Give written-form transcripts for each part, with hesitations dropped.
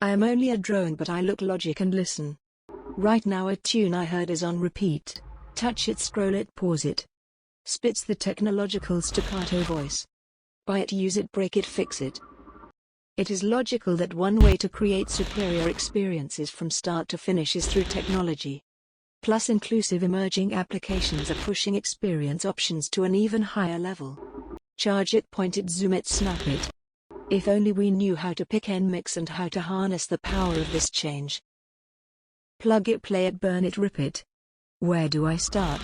I am only a drone, but I look logic and listen. Right now a tune I heard is on repeat. Touch it, scroll it, pause it. Spits the technological staccato voice. Buy it, use it, break it, fix it. It is logical that one way to create superior experiences from start to finish is through technology. Plus inclusive emerging applications are pushing experience options to an even higher level. Charge it, point it, zoom it, snap it. If only we knew how to pick and mix and how to harness the power of this change. Plug it, play it, burn it, rip it. Where do I start?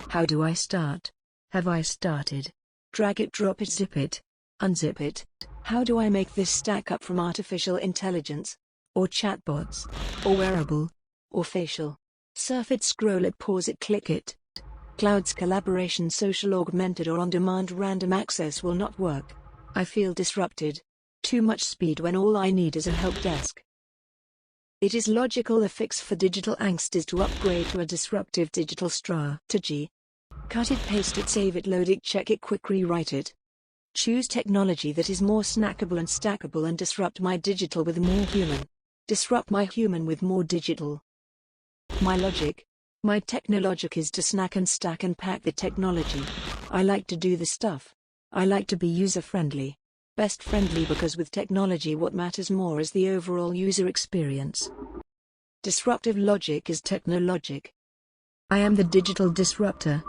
How do I start? Have I started? Drag it, drop it, zip it. Unzip it. How do I make this stack up from artificial intelligence? Or chatbots? Or wearable? Or facial? Surf it, scroll it, pause it, click it. Clouds, collaboration, social, augmented or on-demand random access will not work. I feel disrupted. Too much speed when all I need is a help desk. It is logical. The fix for digital angst is to upgrade to a disruptive digital strategy. Cut it, paste it, save it, load it, check it, quick rewrite it. Choose technology that is more snackable and stackable and disrupt my digital with more human. Disrupt my human with more digital. My logic. My technologic is to snack and stack and pack the technology. I like to do the stuff. I like to be user-friendly. Best friendly, because with technology what matters more is the overall user experience. Disruptive logic is technologic. I am the digital disruptor.